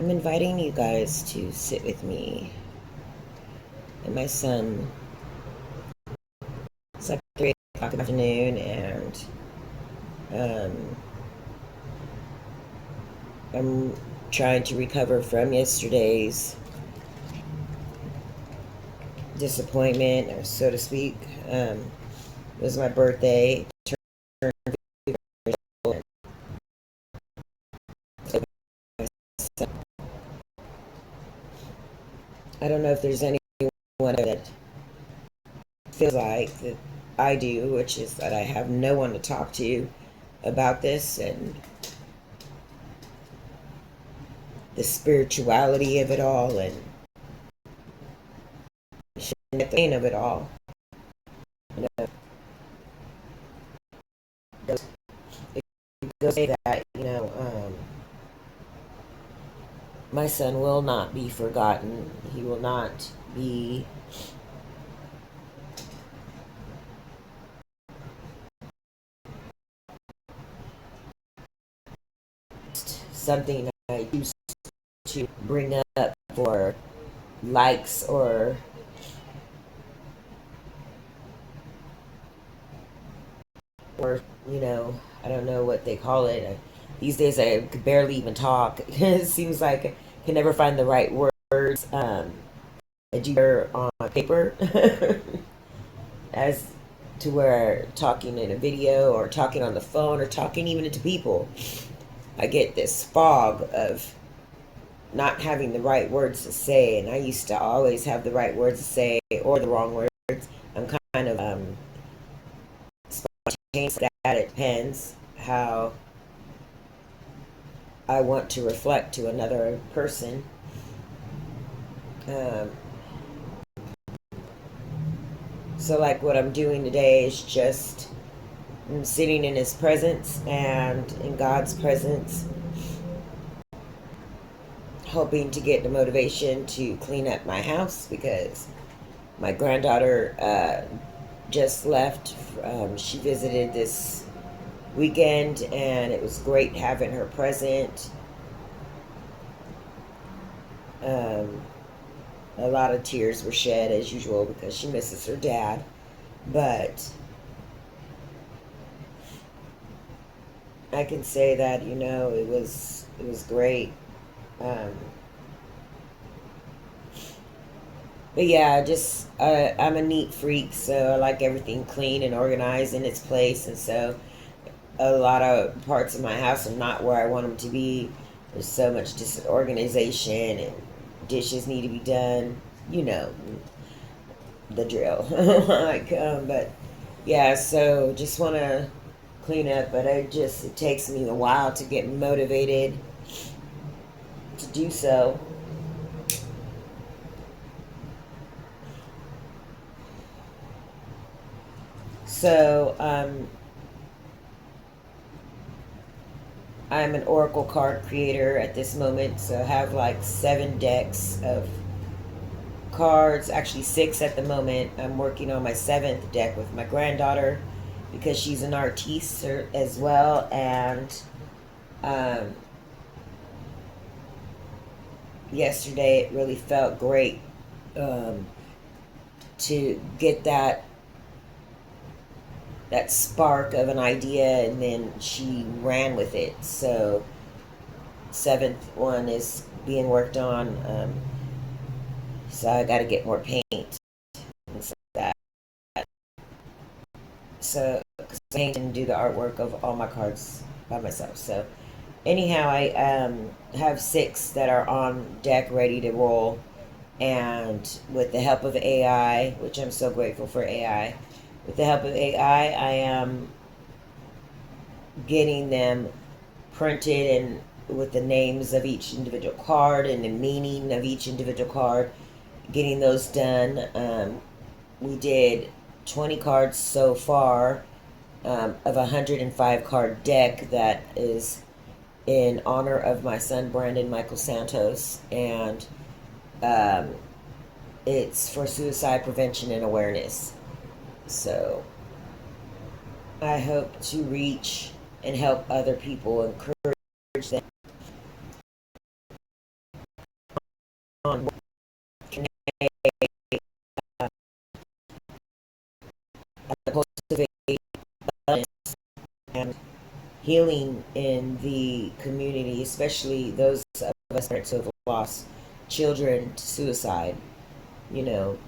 I'm inviting you guys to sit with me and my son. It's like 3 o'clock in the afternoon, and um, I'm trying to recover from yesterday's disappointment, or so to speak. It was my birthday. I don't know if there's anyone that feels like that I do, which is that I have no one to talk to about this and the spirituality of it all and the pain of it all. You know, it goes to say that, my son will not be forgotten. He will not be something I used to bring up for likes or I don't know what they call it. These days I could barely even talk. It seems like I can never find the right words. I do on paper as to where talking in a video or talking on the phone or talking even to people, I get this fog of not having the right words to say. And I used to always have the right words to say or the wrong words. I'm kind of spontaneous that. It depends how I want to reflect to another person. Um, so, like, what I'm doing today is just sitting in His presence and in God's presence, hoping to get the motivation to clean up my house because my granddaughter just left. She visited this weekend, and it was great having her present. Um, a lot of tears were shed as usual because she misses her dad, but I can say that it was great. Um, but yeah, just I'm a neat freak, so I like everything clean and organized in its place, and so a lot of parts of my house are not where I want them to be. There's so much disorganization, and dishes need to be done. You know the drill. But yeah, so just want to clean up, but it takes me a while to get motivated to do so. So I'm an oracle card creator at this moment, so I have like 7 decks of cards, actually 6 at the moment. I'm working on my 7th deck with my granddaughter because she's an artiste as well, and um, yesterday it really felt great um, to get that spark of an idea, and then she ran with it. So 7th one is being worked on. So I got to get more paint and stuff like that. So cause I paint and do the artwork of all my cards by myself. So anyhow, I have 6 that are on deck ready to roll, and with the help of AI, which I'm so grateful for AI. With the help of AI, I am getting them printed and with the names of each individual card and the meaning of each individual card, getting those done. We did 20 cards so far of a 105 card deck that is in honor of my son Brandon Michael Santos, and um, it's for suicide prevention and awareness. So I hope to reach and help other people, encourage them healing in the community, especially those of us parents who have lost children to suicide. You know,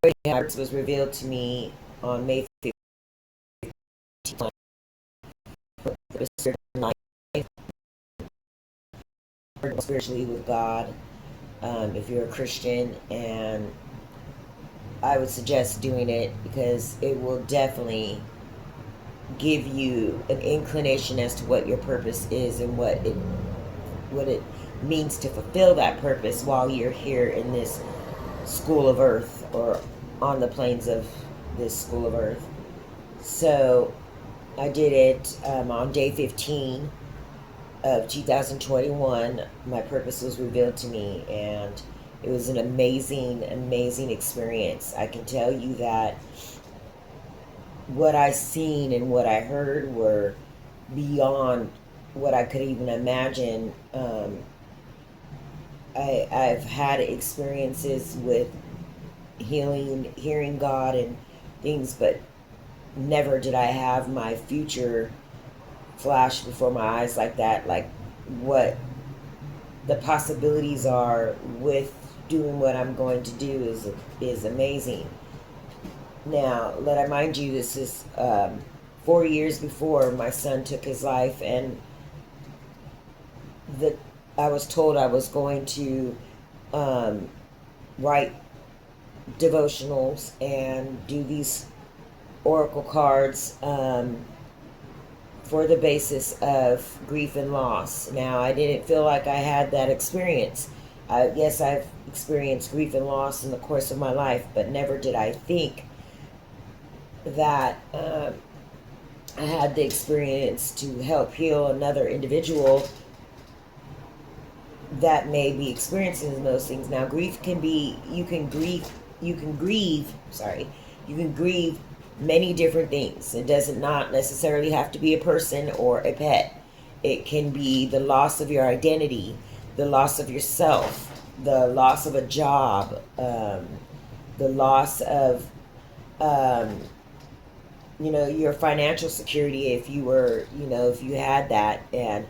it was revealed to me on May 15th. Spiritually with God, if you're a Christian, and I would suggest doing it because it will definitely give you an inclination as to what your purpose is and what it means to fulfill that purpose while you're here in this school of earth, or on the plains of this school of earth. So I did it on day 15 of 2021. My purpose was revealed to me, and it was an amazing, amazing experience. I can tell you that what I seen and what I heard were beyond what I could even imagine. I've had experiences with healing, hearing God and things, but never did I have my future flash before my eyes like that. Like what the possibilities are with doing what I'm going to do is amazing. Now, let I mind you, this is 4 years before my son took his life, and the I was told I was going to um, write devotionals and do these oracle cards for the basis of grief and loss. Now, I didn't feel like I had that experience. Yes, I've experienced grief and loss in the course of my life, but never did I think that I had the experience to help heal another individual that may be experiencing those things. Now, grief can be, you can grieve many different things. It doesn't not necessarily have to be a person or a pet. It can be the loss of your identity, the loss of yourself, the loss of a job, the loss of, um, your financial security, if you were, if you had that, and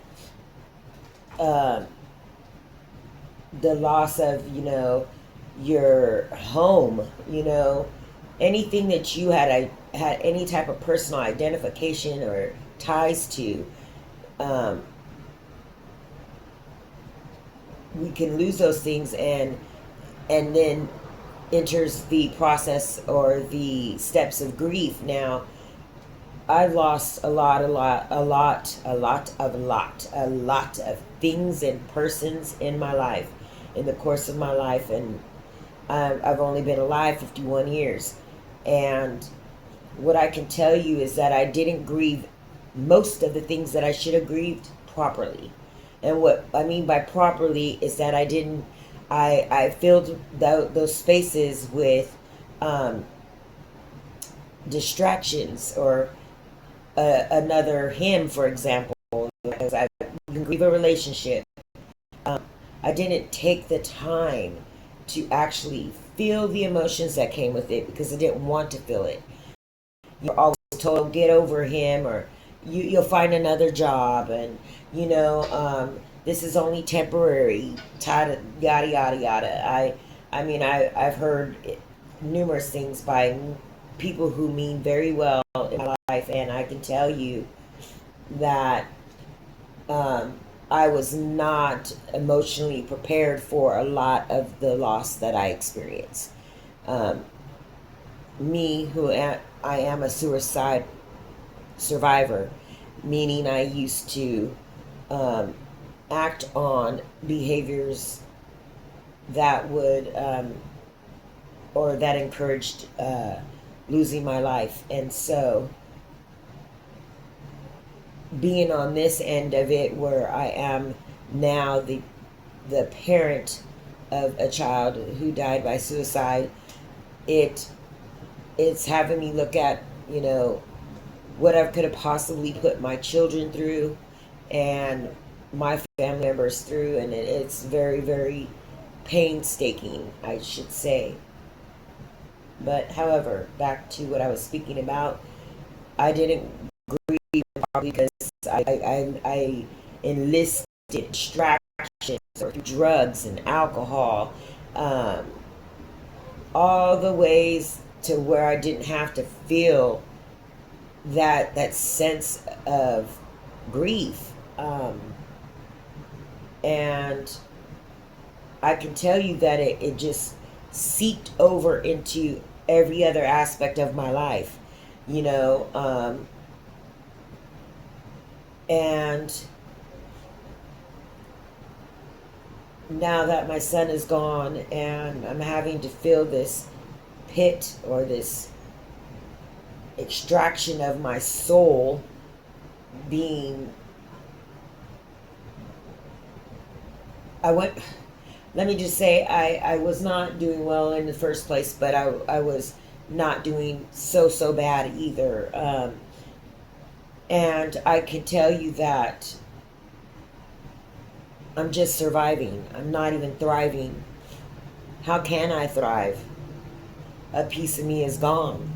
um, the loss of, your home, anything that you had any type of personal identification or ties to. um, we can lose those things, and then enters the process or the steps of grief. Now, I lost a lot of things and persons in my life, in the course of my life, and I've only been alive 51 years. And what I can tell you is that I didn't grieve most of the things that I should have grieved properly. And what I mean by properly is that I filled those spaces with um, distractions, or another hymn, for example. Because you can grieve a relationship. Um, I didn't take the time to actually feel the emotions that came with it because I didn't want to feel it. You're always told, get over him, or you'll find another job, and this is only temporary. Yada yada yada. I mean, I've heard numerous things by people who mean very well in my life, and I can tell you that um, I was not emotionally prepared for a lot of the loss that I experienced. Um, I am a suicide survivor, meaning I used to um, act on behaviors that would or that encouraged losing my life. And so, being on this end of it, where I am now the parent of a child who died by suicide, it it's having me look at what I could have possibly put my children through and my family members through, and it's very, very painstaking, I should say. But however, back to what I was speaking about, I didn't grieve because I enlisted distractions or drugs and alcohol, um, all the ways to where I didn't have to feel that sense of grief. And I can tell you that it just seeped over into every other aspect of my life, you know. And now that my son is gone and I'm having to feel this pit or this extraction of my soul being, I went, let me just say, I was not doing well in the first place, but I was not doing so bad either. And I can tell you that I'm just surviving. I'm not even thriving. How can I thrive? A piece of me is gone.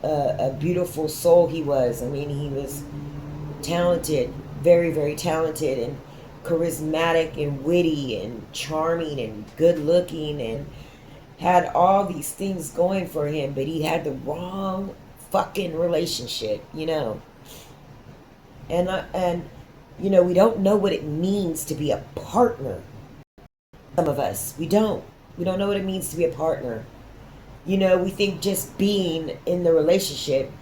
A beautiful soul he was. I mean, he was talented, very talented, and charismatic and witty and charming and good looking, and had all these things going for him, but he had the wrong fucking relationship, you know. And you know, we don't know what it means to be a partner. Some of us, we don't know what it means to be a partner. You know, we think just being in the relationship,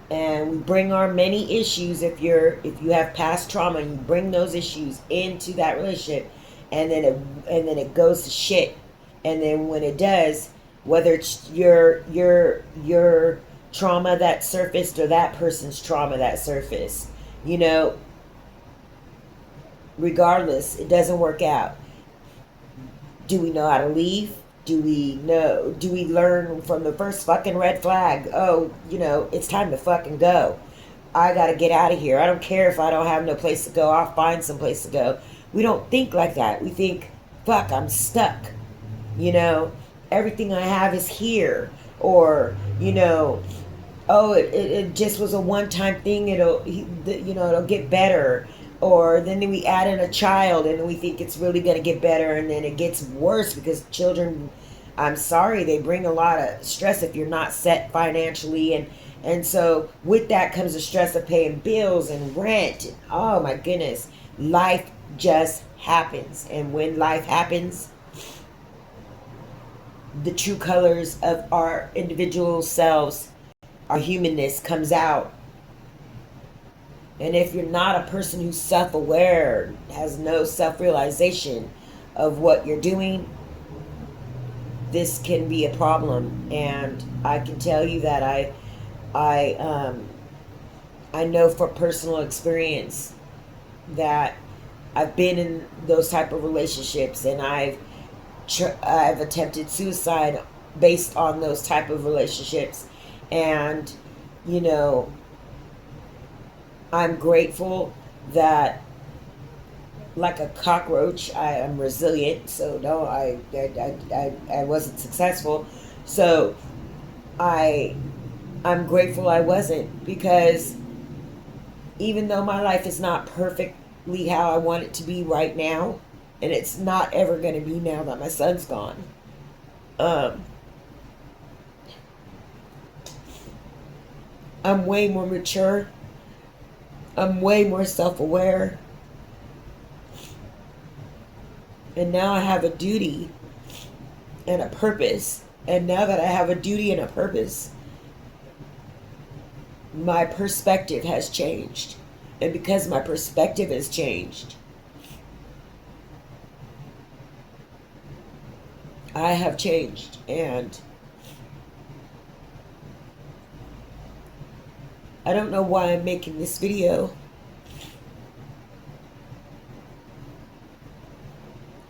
and we bring our many issues. If you have past trauma, and you bring those issues into that relationship, and then it goes to shit. And then when it does, whether it's your trauma that surfaced or that person's trauma that surfaced, you know, regardless, it doesn't work out. Do we know how to leave? Do we learn from the first fucking red flag? Oh, you know, it's time to fucking go. I gotta get out of here. I don't care if I don't have no place to go. I'll find some place to go. We don't think like that. We think, fuck, I'm stuck. You know, everything I have is here. Or, you know, oh, it just was a one-time thing. It'll get better. Or then we add in a child and we think it's really going to get better, and then it gets worse because children, I'm sorry, they bring a lot of stress if you're not set financially. And so with that comes the stress of paying bills and rent. And, oh my goodness, life just happens. And when life happens, the true colors of our individual selves, our humanness comes out. And if you're not a person who's self-aware, has no self-realization of what you're doing, this can be a problem. And I can tell you that I know for personal experience that I've been in those type of relationships, and I've attempted suicide based on those type of relationships. And you know, I'm grateful that, like a cockroach, I am resilient. So no, I wasn't successful. So I'm grateful I wasn't, because even though my life is not perfectly how I want it to be right now, and it's not ever going to be now that my son's gone, I'm way more mature. I'm way more self-aware. And now I have a duty and a purpose. And now that I have a duty and a purpose, my perspective has changed. And because my perspective has changed, I have changed. And I don't know why I'm making this video.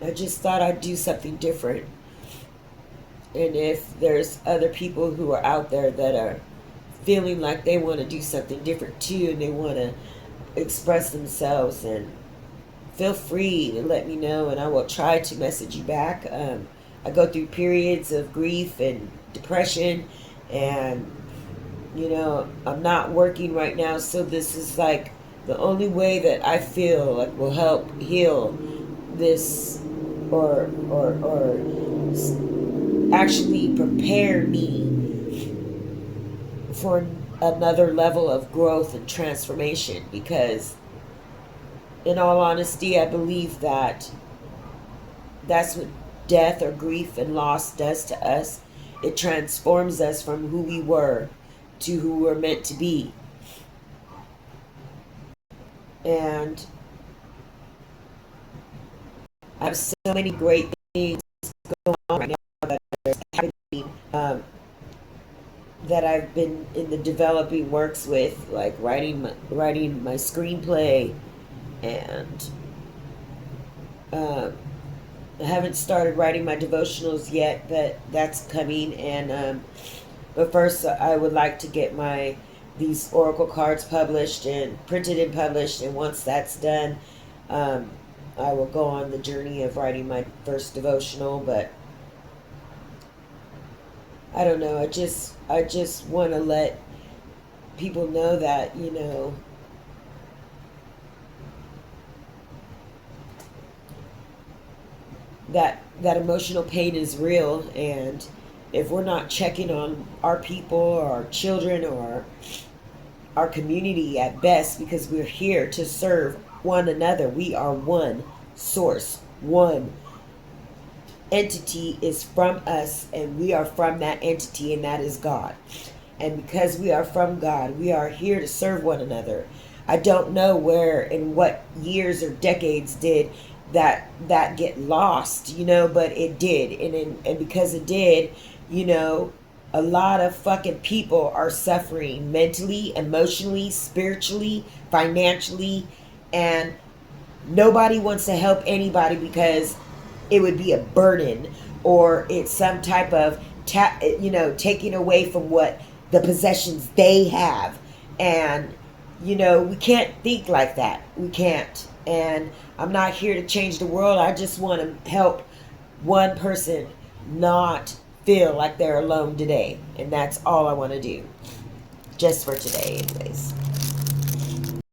I just thought I'd do something different. And if there's other people who are out there that are feeling like they want to do something different too, and they want to express themselves, and feel free to let me know, and I will try to message you back. I go through periods of grief and depression, and I'm not working right now, so this is like the only way that I feel like will help heal this, or actually prepare me for another level of growth and transformation. Because in all honesty, I believe that that's what death or grief and loss does to us. It transforms us from who we were to who we're meant to be. And I have so many great things going on right now that are happening, that I've been in the developing works with, like writing my screenplay, and um, I haven't started writing my devotionals yet, but that's coming. And but first, I would like to get these oracle cards published and printed and published. And once that's done, um, I will go on the journey of writing my first devotional. But I don't know. I just want to let people know that that emotional pain is real, and if we're not checking on our people or our children or our community at best, because we're here to serve one another. We are one source, one entity is from us, and we are from that entity, and that is God. And because we are from God, we are here to serve one another. I don't know where and what years or decades did that get lost, but it did. And because it did, a lot of fucking people are suffering mentally, emotionally, spiritually, financially, and nobody wants to help anybody because it would be a burden, or it's some type of taking away from what the possessions they have. And we can't think like that. We can't. And I'm not here to change the world. I just want to help one person not feel like they're alone today. And that's all I want to do. Just for today, anyways.